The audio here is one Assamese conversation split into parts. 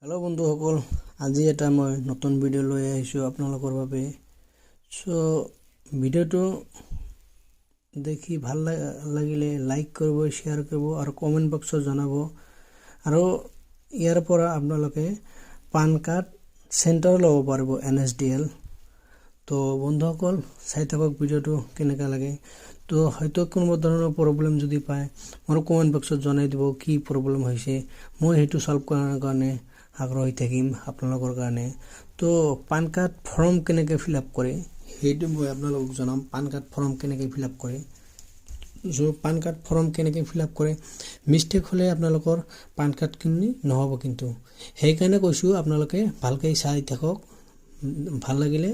হেল্ল' বন্ধুসকল, আজি এটা মই নতুন ভিডিঅ' লৈ আহিছোঁ আপোনালোকৰ বাবে। ভিডিঅ'টো দেখি ভাল লাগিলে লাইক কৰিব, শ্বেয়াৰ কৰিব আৰু কমেণ্ট বক্সত জনাব। আৰু ইয়াৰ পৰা আপোনালোকে পান কাৰ্ড চেণ্টাৰ ল'ব পাৰিব, NSDL। তো বন্ধুসকল, চাই থাকক ভিডিঅ'টো কেনেকুৱা লাগে। তো হয়তো কোনোবা ধৰণৰ প্ৰব্লেম যদি পায় মোৰ কমেণ্ট বক্সত জনাই দিব কি প্ৰব্লেম হৈছে, মই সেইটো সলভ কৰাৰ কাৰণে আগ্ৰহী থাকিম আপোনালোকৰ কাৰণে। তো পান কাৰ্ড ফৰ্ম কেনেকৈ ফিল আপ কৰে সেইটো মই আপোনালোকক জনাম। পান কাৰ্ড ফৰ্ম কেনেকৈ ফিল আপ কৰে, পান কাৰ্ড ফৰ্ম কেনেকৈ ফিল আপ কৰে। মিষ্টেক হ'লে আপোনালোকৰ পান কাৰ্ডখিনি নহ'ব, কিন্তু সেইকাৰণে কৈছোঁ আপোনালোকে ভালকৈ চাই থাকক। ভাল লাগিলে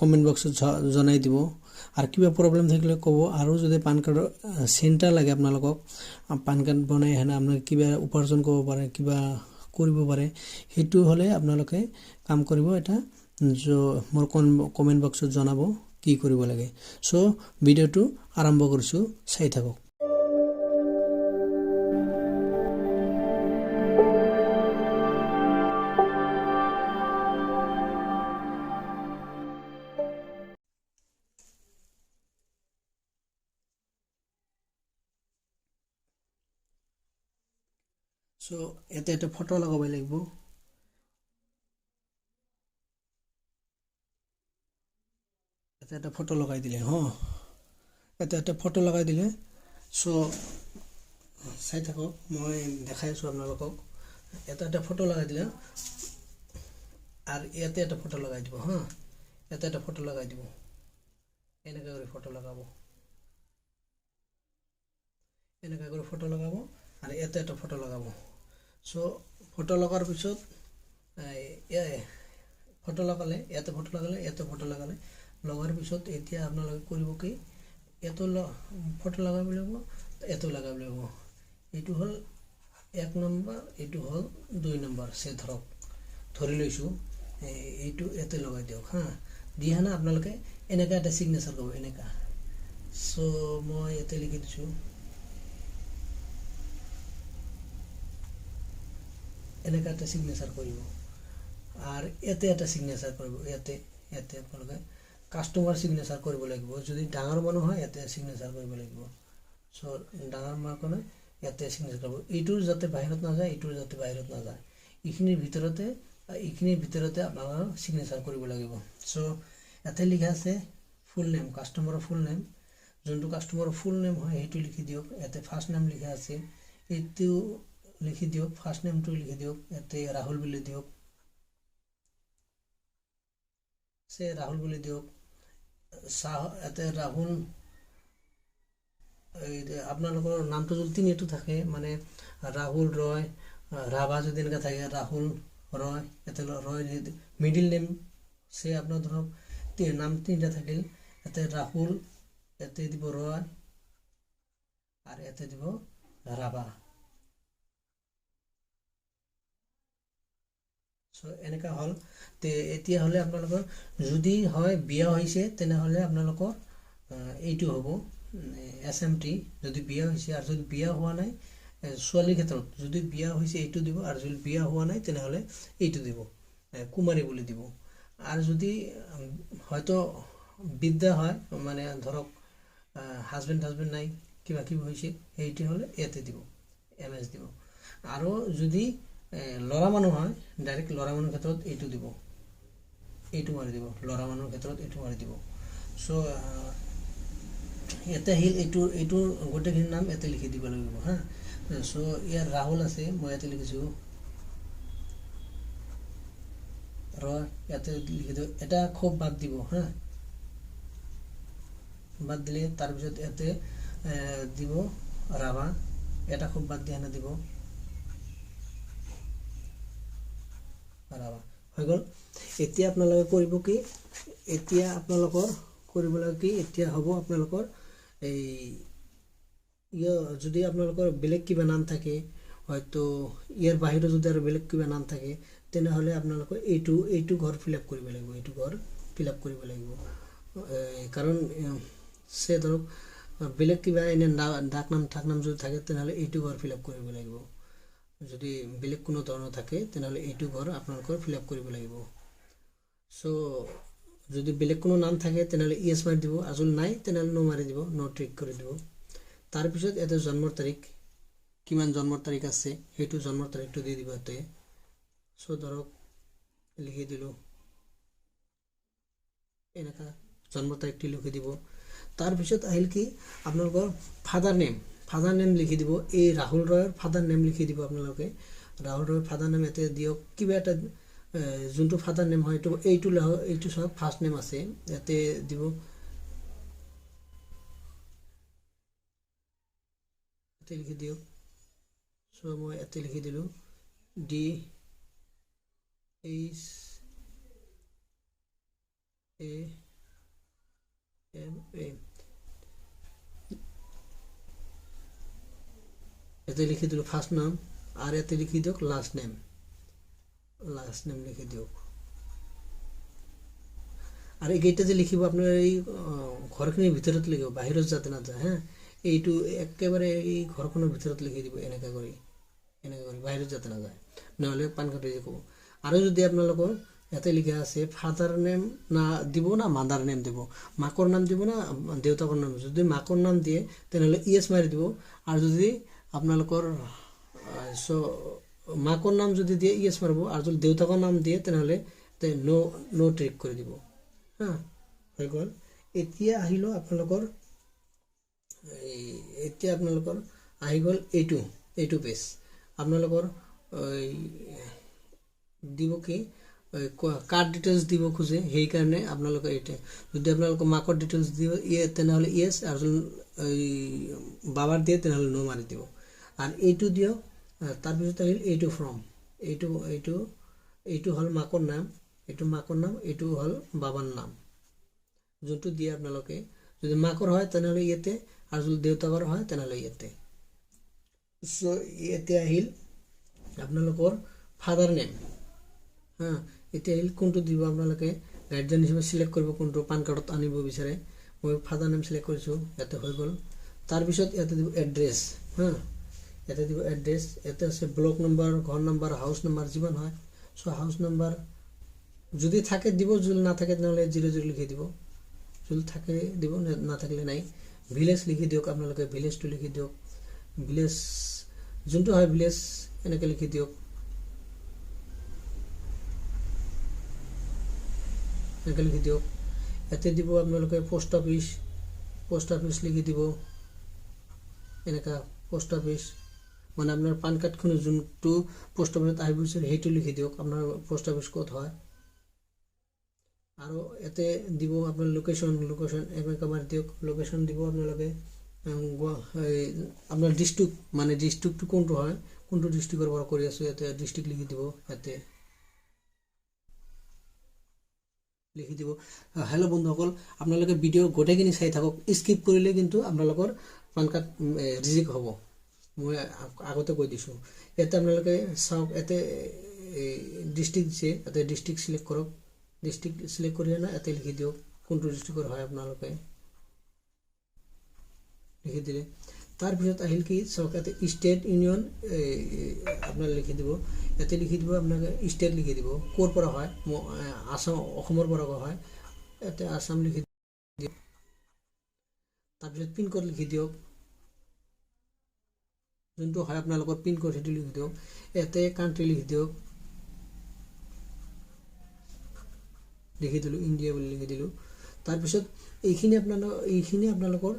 কমেণ্ট বক্সত জনাই দিব, আৰু কিবা প্ৰব্লেম থাকিলে ক'ব। আৰু যদি পান কাৰ্ডৰ চেণ্টাৰ লাগে আপোনালোকক, পান কাৰ্ড বনাই হেনে আপোনালোকে কিবা উপাৰ্জন কৰিব পাৰে, কিবা কৰিব পাৰে, সেইটো হ'লে আপোনালোকে কাম কৰিব। এটা মোৰ কমেণ্ট বক্সত জনাব কি কৰিব লাগে। ভিডিঅ'টো আৰম্ভ কৰিছোঁ, চাই থাকক। ইয়াতে এটা ফটো লগাব লাগিব। এটা ফটো লগাই দিলে এটা ফটো লগাই দিলে। চাই থাকক, মই দেখাই আছোঁ আপোনালোকক। এটা ফটো লগাই দিলে, আৰু ইয়াতে এটা ফটো লগাই দিব। ইয়াতে এটা ফটো লগাই দিব, এনেকৈ কৰি ফটো লগাব, এনেকৈ কৰি ফটো লগাব, আৰু ইয়াতে এটা ফটো লগাব। ফটো লগাৰ পিছত ফটো লগালে, ইয়াতে ফটো লগালে, ইয়াতে ফটো লগালে। লগাৰ পিছত এতিয়া আপোনালোকে কৰিব কি, এইটো ফটো লগাব লাগিব, এইটো লগাব লাগিব। এইটো হ'ল 1 নম্বৰ, এইটো হ'ল 2 নম্বৰ। ধৰি লৈছোঁ, এইটো ইয়াতে লগাই দিয়ক। দি হানে আপোনালোকে এনেকুৱা এটা ছিগনেচাৰ কৰিব, এনেকুৱা। মই ইয়াতে লিখি দিছোঁ, এনেকুৱা এটা ছিগনেচাৰ কৰিব। আৰু ইয়াতে এটা ছিগনেচাৰ কৰিব, ইয়াতে আপোনালোকে কাষ্টমাৰ ছিগনেচাৰ কৰিব লাগিব। যদি ডাঙৰ মানুহ হয় ইয়াতে ছিগনেচাৰ কৰিব লাগিব। ডাঙৰ মানুহখনে ইয়াতে ছিগনেচাৰ কৰিব। এইটোৰ যাতে বাহিৰত নাযায়, এইটোৰ যাতে বাহিৰত নাযায়, এইখিনিৰ ভিতৰতে আপোনালোকৰ ছিগনেচাৰ কৰিব লাগিব। ইয়াতে লিখা আছে ফুল নেম, কাষ্টমাৰৰ ফুল নেম। যোনটো কাষ্টমাৰৰ ফুল নেম হয় সেইটো লিখি দিয়ক। ইয়াতে ফাৰ্ষ্ট নেম লিখা আছে, এইটো লিখি দিয়ক, ফাৰ্ষ্ট নেমটো লিখি দিয়ক। ইয়াতে ৰাহুল বুলি দিয়ক, ৰাহুল বুলি দিয়ক। ইয়াতে ৰাহুল, আপোনালোকৰ নামটো যদি তিনিটো থাকে, মানে ৰাহুল ৰয়, ৰাভা যদি এনেকুৱা থাকে, ৰাহুল ৰয়, ইয়াতে ৰয়। মিডিল নেম আপোনাৰ ধৰক নাম 3টা থাকিল, ইয়াতে ৰাহুল, ইয়াতে দিব ৰয়, আৰু ইয়াতে দিব ৰাভা। এনেকুৱা হ'ল। এতিয়া হ'লে আপোনালোকৰ যদি হয় বিয়া হৈছে, তেনেহ'লে আপোনালোকৰ এইটো হ'ব SMT, যদি বিয়া হৈছে। আৰু যদি বিয়া হোৱা নাই, ছোৱালীৰ ক্ষেত্ৰত যদি বিয়া হৈছে এইটো দিব, আৰু যদি বিয়া হোৱা নাই তেনেহ'লে এইটো দিব, কুমাৰী বুলি দিব। আৰু যদি হয়তো বিদ্যা হয়, মানে ধৰক হাজবেণ্ড নাই, কিবা কিবি হৈছে, সেইটো হ'লে ইয়াতে দিব, MS দিব। আৰু যদি ল'ৰা মানুহ হয়, ডাইৰেক্ট ল'ৰা মানুহৰ ক্ষেত্ৰত এইটো দিব, এইটো মাৰি দিব, ল'ৰা মানুহৰ ক্ষেত্ৰত এইটো মাৰি দিব। ইয়াতে আহিল, এইটো গোটেইখিনি নাম ইয়াতে লিখি দিব লাগিব। ইয়াৰ ৰাহুল আছে, মই ইয়াতে লিখিছোঁ ইয়াতে লিখি দিওঁ। এটা খুব বাদ দিব, বাদ দিলে তাৰপিছত ইয়াতে দিব ৰাভা, এটা খুব বাদ দি দিব ৰাভা, হৈ গ'ল। এতিয়া আপোনালোকে কৰিব কি, এতিয়া হ'ব আপোনালোকৰ যদি আপোনালোকৰ বেলেগ কিবা নাম থাকে, হয়তো ইয়াৰ বাহিৰত যদি আৰু বেলেগ কিবা নাম থাকে, তেনেহ'লে আপোনালোকে এইটো ঘৰ ফিল আপ কৰিব লাগিব, এইটো ঘৰ ফিল আপ কৰিব লাগিব। কাৰণ ধৰক বেলেগ কিবা এনে ডাক নাম যদি থাকে, তেনেহ'লে এইটো ঘৰ ফিল আপ কৰিব লাগিব। যদি বেলেগ কোনো ধৰণৰ থাকে তেনেহ'লে এইটো ঘৰ আপোনালোকৰ ফিল আপ কৰিব লাগিব। সো যদি বেলেগ কোনো নাম থাকে তেনেহ'লে ইয়েছ মাৰি দিব, আৰু যদি নাই তেনেহ'লে নো মাৰি দিব, নো ট্ৰিক কৰি দিব। তাৰপিছত ইয়াতে জন্মৰ তাৰিখ, কিমান জন্মৰ তাৰিখ আছে সেইটো জন্মৰ তাৰিখটো দি দিব ইয়াতে। সো ধৰক লিখি দিলোঁ, এনেকুৱা জন্মৰ তাৰিখটো লিখি দিব। তাৰপিছত আহিল কি আপোনালোকৰ ফাদাৰ নেম লিখি দিব। এই ৰাহুল ৰয়ৰ ফাদাৰ নেম লিখি দিব আপোনালোকে। ৰাহুল ৰয়ৰ ফাদাৰ নেম ইয়াতে দিয়ক। কিবা এটা যোনটো ফাদাৰ নেম হয় এইটো চাওক ফাৰ্ষ্ট নেম আছে ইয়াতে দিব, ইয়াতে লিখি দিয়ক। চ' মই ইয়াতে লিখি দিলোঁ DHAMA। ইয়াতে লিখি দিলোঁ ফাৰ্ষ্ট নাম, আৰু ইয়াতে লিখি দিয়ক লাষ্ট নেম লিখি দিয়ক। আৰু এইকেইটা যে লিখিব আপোনাৰ এই ঘৰখিনিৰ ভিতৰত লিখিব, বাহিৰত যাতে নাযায়। হা, এইটো একেবাৰে এই ঘৰখনৰ ভিতৰত লিখি দিব, এনেকৈ কৰি বাহিৰত যাতে নাযায়, নহ'লে পান কাৰ্ড ৰিজেক্ট হ'ব। আৰু যদি আপোনালোকৰ ইয়াতে লিখা আছে ফাদাৰ নেম না দিব না মাদাৰ নেম দিব, মাকৰ নাম দিব না দেউতাকৰ নাম। যদি মাকৰ নাম দিয়ে তেনেহ'লে ইয়েছ মাৰি দিব, আৰু যদি আপোনালোকৰ মাকৰ নাম যদি দিয়ে ইয়েছ মাৰিব, আৰু যদি দেউতাকৰ নাম দিয়ে তেনেহ'লে নো ট্ৰিক কৰি দিব। হা, হৈ গ'ল। এতিয়া আহিলোঁ আপোনালোকৰ আহি গ'ল এইটো পেজ। আপোনালোকৰ দিব কি কাৰ্ড ডিটেইলছ দিব খোজে, সেইকাৰণে আপোনালোকে এইটা যদি আপোনালোকৰ মাকৰ ডিটেইলছ দিব তেনেহ'লে ইয়েছ, আৰু যদি বাবাৰ দিয়ে তেনেহ'লে নো মাৰি দিব। আৰু এইটো দিয়ক। তাৰপিছত আহিল এইটো ফৰ্ম, এইটো হ'ল মাকৰ নাম, এইটো হ'ল বাবাৰ নাম। যোনটো দিয়ে আপোনালোকে, যদি মাকৰ হয় তেনেহ'লে ইয়াতে, আৰু যদি দেউতাকৰ হয় তেনেহ'লে ইয়াতে। চ' এতিয়া আহিল আপোনালোকৰ ফাদাৰ নেম। হা, এতিয়া আহিল কোনটো দিব আপোনালোকে গাৰ্জেন হিচাপে চিলেক্ট কৰিব, কোনটো পান কাৰ্ডত আনিব বিচাৰে। মই ফাদাৰ নেম চিলেক্ট কৰিছোঁ, ইয়াতে হৈ গ'ল। তাৰপিছত ইয়াতে দিব এড্ৰেছ। হা, ইয়াতে দিব এড্ৰেছ। ইয়াতে আছে ব্লক নম্বৰ, ঘৰ নম্বৰ, হাউচ নম্বৰ যিমান হয়। চ' হাউচ নম্বৰ যদি থাকে দিব, যদি নাথাকে তেনেহ'লে 00 লিখি দিব। যদি থাকে দিব, নাথাকিলে নাই। ভিলেজ লিখি দিয়ক আপোনালোকে, ভিলেজটো লিখি দিয়ক। ভিলেজ যোনটো হয় ভিলেজ এনেকৈ লিখি দিয়ক, ইয়াতে দিব আপোনালোকে পোষ্ট অফিচ লিখি দিব, এনেকুৱা পোষ্ট অফিচ মানে আপোনাৰ পান কাৰ্ডখনৰ যোনটো পোষ্ট অফিচত আহিব বিচাৰে সেইটো লিখি দিয়ক, আপোনাৰ পোষ্ট অফিচ ক'ত হয়। আৰু ইয়াতে দিব আপোনাৰ লোকেশ্যন এনেকৈ মাৰি দিয়ক। লোকেশ্যন দিব আপোনালোকে আপোনাৰ ডিষ্ট্ৰিক্ট, মানে ডিষ্ট্ৰিক্টটো কোনটো হয়, কোনটো ডিষ্ট্ৰিক্টৰ পৰা কৰি আছোঁ, ইয়াতে ডিষ্ট্ৰিক্ট লিখি দিব। ইয়াতে লিখি দিব। হেল্ল' বন্ধুসকল, আপোনালোকে ভিডিঅ' গোটেইখিনি চাই থাকক, স্কিপ কৰিলে কিন্তু আপোনালোকৰ পান কাৰ্ড ৰিজেক্ট হ'ব। মই আগতে কৈ দিছোঁ। ইয়াতে আপোনালোকে চাওক, ইয়াতে ডিষ্ট্ৰিক্ট দিছে, ইয়াতে ডিষ্ট্ৰিক্ট চিলেক্ট কৰক। ডিষ্ট্ৰিক্ট চিলেক্ট কৰি না ইয়াতে লিখি দিয়ক কোনটো ডিষ্ট্ৰিক্টৰ হয়, আপোনালোকে লিখি দিলে। তাৰপিছত আহিল কি চাওক, ইয়াতে ষ্টেট ইউনিয়ন আপোনাৰ লিখি দিব। ইয়াতে লিখি দিব আপোনালোকে ষ্টেট লিখি দিব, ক'ৰ পৰা হয়। আসাম, অসমৰ পৰা হয়, ইয়াতে আসাম লিখি দিয়ক। তাৰপিছত পিনক'ড লিখি দিয়ক, যোনটো হয় আপোনালোকৰ পিনক'ড সেইটো লিখি দিয়ক। ইয়াতে কাণ্ট্ৰি লিখি দিয়ক, লিখি দিলোঁ ইণ্ডিয়া বুলি লিখি দিলোঁ। তাৰপিছত এইখিনি আপোনালোকৰ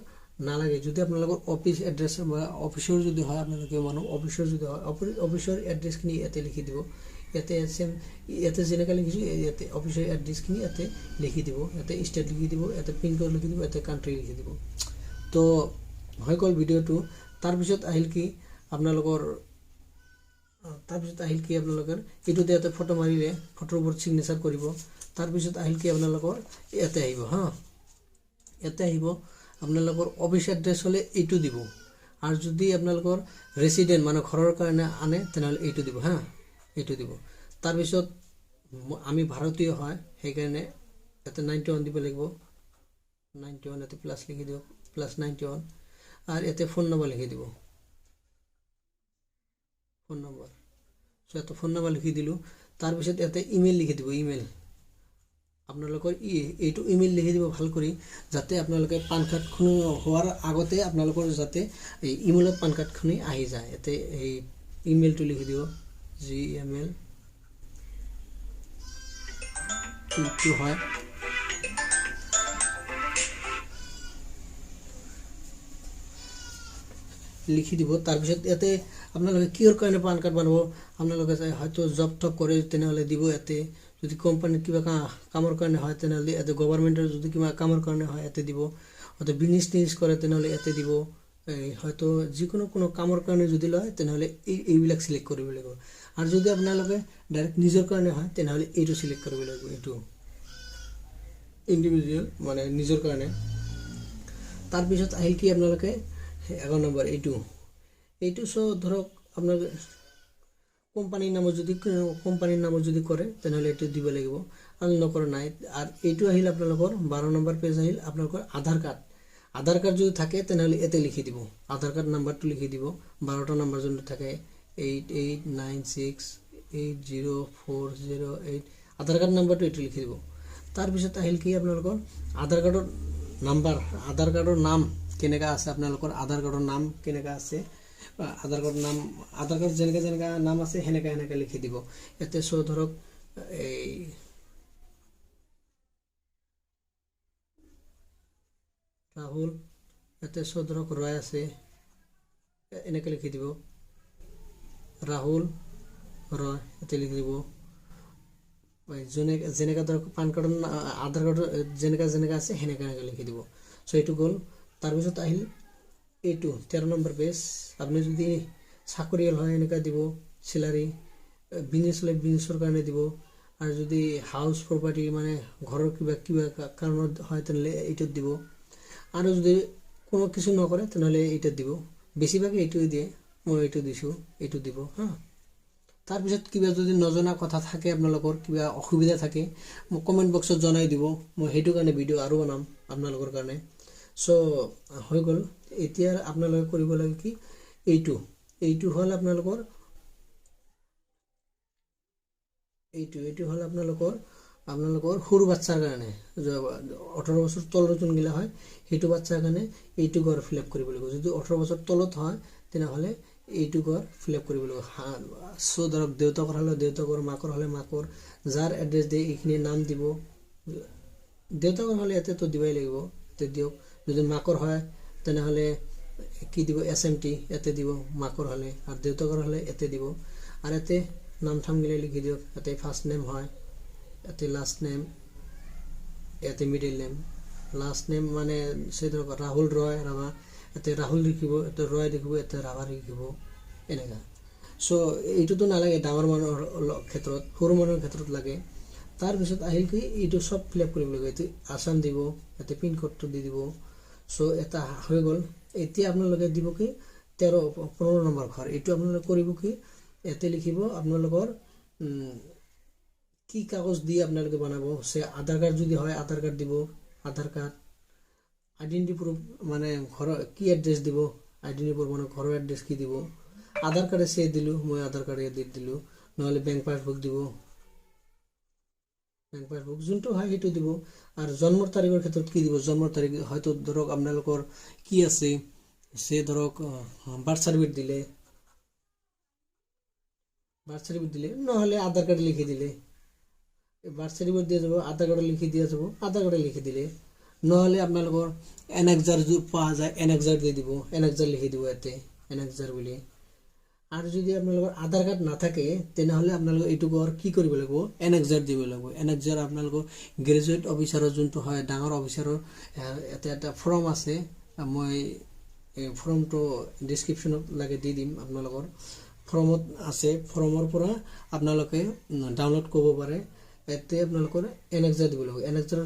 নালাগে। যদি আপোনালোকৰ অফিচ এড্ৰেছ বা অফিচৰ যদি হয়, আপোনালোকে অফিচৰ যদি হয় অফিচৰ এড্ৰেছখিনি ইয়াতে লিখি দিব। ইয়াতে যেনেকৈ লিখিছোঁ ইয়াতে অফিচৰ এড্ৰেছখিনি ইয়াতে লিখি দিব। ইয়াতে ষ্টেট লিখি দিব, ইয়াতে পিনক'ড লিখি দিব, ইয়াতে কাণ্ট্ৰি লিখি দিব। তো হৈ গ'ল ভিডিঅ'টো। তাৰপিছত আহিল কি আপোনালোকৰ এইটোতে ইয়াতে ফটো মাৰিলে ফটোৰ ওপৰত ছিগনেচাৰ কৰিব। তাৰপিছত আহিল কি আপোনালোকৰ ইয়াতে আহিব। হা, ইয়াতে আহিব আপোনালোকৰ অফিচ এড্ৰেছ হ'লে এইটো দিব, আৰু যদি আপোনালোকৰ ৰেচিডেণ্ট মানে ঘৰৰ কাৰণে আনে তেনেহ'লে এইটো দিব। হা, এইটো দিব। তাৰপিছত আমি ভাৰতীয় হয় সেইকাৰণে ইয়াতে 91 দিব লাগিব। 91 ইয়াতে প্লাছ লিখি দিয়ক, +91। আৰু ইয়াতে ফোন নম্বৰ লিখি দিব, ফোন নম্বৰ। সো এটা ফোন নাম্বাৰ লিখি দিলোঁ তাৰপিছত ইয়াতে ইমেইল লিখি দিব ইমেইল আপোনালোকৰ এইটো ইমেইল লিখি দিব ভাল কৰি যাতে আপোনালোকে পান কাৰ্ডখন হোৱাৰ আগতে আপোনালোকৰ যাতে এই ইমেইলত পান কাৰ্ডখনি আহি যায় ইয়াতে এই ইমেইলটো লিখি দিব gmail টো হয় লিখি দিব তাৰপিছত ইয়াতে আপোনালোকে কিহৰ কাৰণে পান কাৰ্ড বনাব আপোনালোকে হয়তো জব টপ কৰে তেনেহ'লে দিব ইয়াতে যদি কোম্পানীত কিবা কামৰ কাৰণে হয় তেনেহ'লে ইয়াতে গভৰ্ণমেণ্টৰ যদি কিবা কামৰ কাৰণে হয় ইয়াতে দিব হয়তো বিজনেছ কৰে তেনেহ'লে ইয়াতে দিব হয়তো যিকোনো কোনো কামৰ কাৰণে যদি লয় তেনেহ'লে এইবিলাক চিলেক্ট কৰিব লাগিব আৰু যদি আপোনালোকে ডাইৰেক্ট নিজৰ কাৰণে হয় তেনেহ'লে এইটো চিলেক্ট কৰিব লাগিব এইটো ইণ্ডিভিজুৱেল মানে নিজৰ কাৰণে তাৰপিছত আহিল কি আপোনালোকে 11 নম্বৰ এইটো সো ধৰক আপোনাৰ কোম্পানীৰ নামত যদি কৰে তেনেহ'লে এইটো দিব লাগিব আৰু নকৰা নাই আৰু এইটো আহিল আপোনালোকৰ 12 নম্বৰ পেজ আহিল আপোনালোকৰ আধাৰ কাৰ্ড যদি থাকে তেনেহ'লে এতে লিখি দিব আধাৰ কাৰ্ড নাম্বাৰটো লিখি দিব 12টা নম্বৰ যোনটো থাকে 8896804008 আধাৰ কাৰ্ড নাম্বাৰটো এইটো লিখি দিব তাৰপিছত আহিল কি আপোনালোকৰ আধাৰ কাৰ্ডৰ নাম কেনেকা আছে আপোনালোকৰ আধাৰ কাৰ্ডৰ নাম কেনেকা আছে আধাৰ কাৰ্ড যেনেকা নাম আছে সেনেকা লিখি দিব ইয়াতে সো ধৰক এই ৰাহুল ইয়াতে সো ধৰক ৰয় আছে এনেকে লিখি দিব ৰাহুল ৰয় ইয়াতে লিখি দিব যেনেকা ধৰক পান কাৰ্ডৰ আধাৰ কাৰ্ডৰ যেনেকা আছে সেনেকা লিখি দিব সো এইটো গ'ল তাৰপিছত আহিল এইটো 13 নম্বৰ পেজ আপনি যদি চাকৰিয়াল হয় এনেকা দিব স্যালাৰি বিজনেছৰ কাৰণে দিব আৰু যদি হাউস প্ৰপাৰ্টি মানে ঘৰৰ কিবা কাৰণত হয় তেনেহ'লে এইটো দিব আৰু যদি কোনো কিছু নকৰে তেনেহ'লে এইটো দিব বেছিভাগ এইটোই দিয়ে মই এইটো দিছো এইটো দিব হা তাৰপিছত কিবা যদি নজনা কথা থাকে আপোনালোকৰ কিবা অসুবিধা থাকে মোক কমেন্ট বক্সত জনাই দিব মই হেতু কাৰণে ভিডিও আৰু বনাম আপোনালোকৰ কাৰণে সো হৈ গ'ল এতিয়া আপোনালোকে কৰিব লাগে কি এইটো হল আপোনালোকৰ এইটো হল আপোনালোকৰ সৰু বাচ্চাৰ কাৰণে 18 বছৰ তলৰ যোনগিলা হয় হেতু বাচ্চাৰ কাৰণে এইটো গৰ ফিলআপ কৰিব লাগিব যদি 18 বছৰ তলত হয় তেনেহ'লে এইটো গৰ ফিলআপ কৰিব লাগিব সো ধৰক দেউতাকৰ হলে দেউতাকৰ মাকৰ হলে মাকৰ যাৰ এড্ৰেছ দিয়ে এইখিনি নাম দিব দেউতাকৰ হলে এতে তো দিবই লাগিব তে দিওক যদি মাকৰ হয় তেনেহ'লে কি দিব SMT এতে দিব মাকৰ হলে আৰু দেউতাকৰ হলে এতে দিব আৰু এতে নাম থামগিলে লিখি দিওক এতে ফার্স্ট নেম হয় এতে লাস্ট নেম এতে মিডল নেম লাস্ট নেম মানে সে ধৰক ৰাহুল ৰয় ৰাভা এতে ৰাহুল লিখিব এতে ৰয় লিখিব এতে ৰাভা লিখিব এনেকা সো এইটোতো নালাগে ডাঙৰ মানুহৰ ক্ষেত্ৰত সৰু মানুহৰ ক্ষেত্ৰত লাগে তাৰপিছত আহিল কি এইটো সব ফিলআপ কৰিব লাগিব এতে আসাম দিব এতে পিন কোডটো দি দিব সো এটা হৈ গ'ল এতিয়া আপোনালোকে দিব কি 15 নম্বৰ ঘৰ এইটো আপোনালোকে কৰিব কি এতে লিখিব আপোনালোকৰ কি কাগজ দি আপোনালোকে বনাব সে আধাৰ কাৰ্ড যদি হয় আধাৰ কাৰ্ড দিব আধাৰ কাৰ্ড আইডেন্টি প্ৰুফ মানে ঘৰ কি এড্ৰেছ দিব আইডেন্টি প্ৰুফ মানে ঘৰৰ এড্ৰেছ কি দিব আধাৰ কাৰ্ড সে দিলো মই আধাৰ কাৰ্ড দি দিলো নহলে বেংক পাসবুক দিব বেংক পাসবুক যোনটো হয় হেতু দিব আৰু জন্মৰ তাৰিখৰ ক্ষেত্ৰত কি দিব জন্মৰ তাৰিখ হয়তো ধৰক আপোনালোকৰ কি আছে সে ধৰক বাৰ্থ সাৰ্টিফিকেট দিলে নহলে আধাৰ কাৰ্ড লিখি দিলে বাৰ্থ সাৰ্টিফিকেট দিয়া যাব আধাৰ কাৰ্ড লিখি দিয়া যাব আধাৰ কাৰ্ড লিখি দিলে নহলে আপোনালোকৰ এনএক্সাৰ যো পোৱা যায় এনএক্সাৰ দি দিব এনএক্সাৰ লিখি দিব এতে এনএক্সাৰ বুলি আৰু যদি আপোনালোকৰ আধাৰ কাৰ্ড নাথাকে তেনেহলে আপোনালোকে এইটো গৰ কি কৰিব লাগিব এনএক্সাৰ দিব লাগিব এনএক্সাৰ আপোনালোকৰ গ্ৰেজুৱেট অফিচাৰৰ যোনটো হয় ডাঙৰ অফিচাৰৰ এটা ফৰ্ম আছে মই এই ফৰ্মটো ডেসক্ৰিপচনত লাগে দি দিম আপোনালোকৰ ফৰ্মত আছে ফৰ্মৰ পৰা আপোনালোকে ডাউনলোড কৰিব পাৰে এতে আপোনালোকৰ এনএক্সাৰ দিব লাগিব এনএক্সাৰ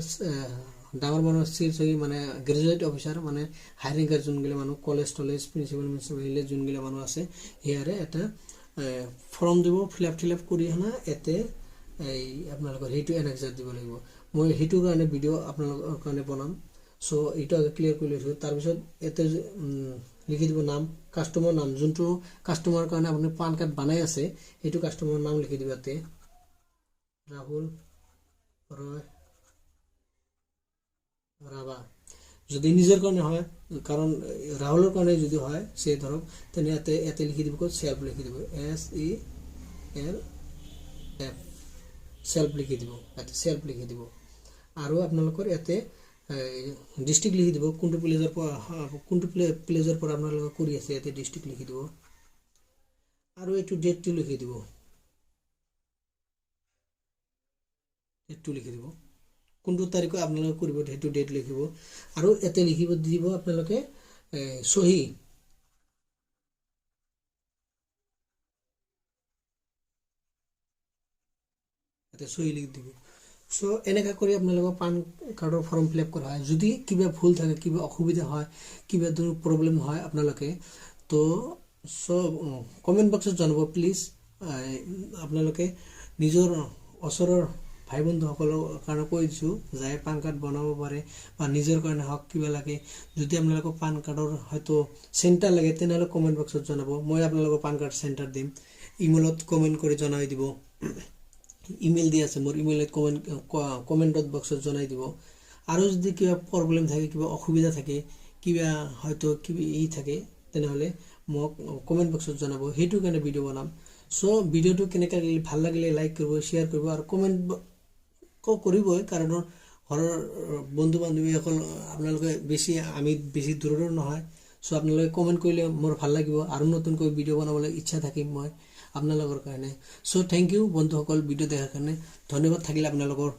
ডাঙৰ মানুহ চিৰচৰি মানে গ্ৰেজুৱেট অফিচাৰ মানে হায়াৰিং গাৰ্ড যোনগিলা মানুহ কলেজ প্ৰিন্সিপাল মিনিষ্টাৰ যোনগিলা মানুহ আছে হিয়াৰে এটা ফৰ্ম দিব ফিলআপ কৰি হনা এতে এই আপোনালোকৰ হেতু এনএক্সাৰ দিব লাগিব মই হেতু কাৰণে ভিডিও আপোনালোকৰ কাৰণে বনাম সো এইটো আগে ক্লিয়াৰ কৰি লৈছো তাৰ পিছত এতে লিখি দিব নাম কাস্টমাৰ নাম যোনটো কাস্টমাৰৰ কাৰণে আপুনি পান কাৰ্ড বনাই আছে এইটো কাস্টমাৰৰ নাম লিখি দিব ইয়াতে ৰাহুল ৰয় ৰাভা যদি নিজৰ কাৰণে হয় কাৰণ ৰাহুলৰ কাৰণে যদি হয় সে ধৰক তেনে ইয়াতে লিখি দিব সেলফ লিখি দিব SELF সেলফ লিখি দিব ইয়াতে সেলফ লিখি দিব আৰু আপোনালোকৰ ইয়াতে ডিস্ট্ৰিক্ট লিখি দিব কোনটো প্লেজৰ পৰা আপোনালোকে কৰি আছে ইয়াতে ডিস্ট্ৰিক্ট লিখি দিব আৰু এইটো ডেটটো লিখি দিব কোনটো তাৰিখত আপোনালোকে কৰিব সেইটো ডেট লিখিব আৰু ইয়াতে লিখিব দিব আপোনালোকে সহি ইয়াতে সহি লিখি দিব সো এনেকা কৰি আপোনালোকৰ পান কাৰ্ডৰ ফৰ্ম ফিলআপ কৰা হয় যদি কিবা ভুল থাকে কিবা অসুবিধা হয় কিবা ধৰণৰ প্ৰব্লেম হয় আপোনালোকে তো সব কমেন্ট বক্সত জনাব প্লিজ আপোনালোকে নিজৰ ওচৰৰ ভাই বন্ধুসকলৰ কাৰণে কৈ দিছোঁ যে পান কাৰ্ড বনাব পাৰে বা নিজৰ কাৰণে হওক কিবা লাগে যদি আপোনালোকক পান কাৰ্ডৰ হয়তো চেণ্টাৰ লাগে তেনেহ'লে কমেন্ট বক্সত জনাব মই আপোনালোকক পান কাৰ্ড চেণ্টাৰ দিম ইমেইলত কমেন্ট কৰি জনাই দিব ইমেইল দি আছে মোৰ ইমেইলত কমেন্টত বক্সত জনাই দিব আৰু যদি কিবা প্ৰব্লেম থাকে কিবা অসুবিধা থাকে কিবা হয়তো কিবা থাকে তেনেহ'লে মোক কমেন্ট বক্সত জনাব সেইটো কাৰণে ভিডিঅ' বনাম সো ভিডিঅ'টো কেনেকৈ ভাল লাগিলে লাইক কৰিব শ্বেয়াৰ কৰিব আৰু কমেন্ট কৰিবই কাৰণ ঘৰৰ বন্ধু বান্ধৱীসকল আপোনালোকে আমি বেছি দূৰৰ নহয় সো আপোনালোকে কমেন্ট কৰিলে মোৰ ভাল লাগিব আৰু নতুনকৈ ভিডিঅ' বনাবলৈ ইচ্ছা থাকিম মই আপোনালোকৰ কাৰণে সো থ্যাংক ইউ বন্ধুসকল ভিডিঅ' দেখাৰ কাৰণে ধন্যবাদ থাকিলে আপোনালোকৰ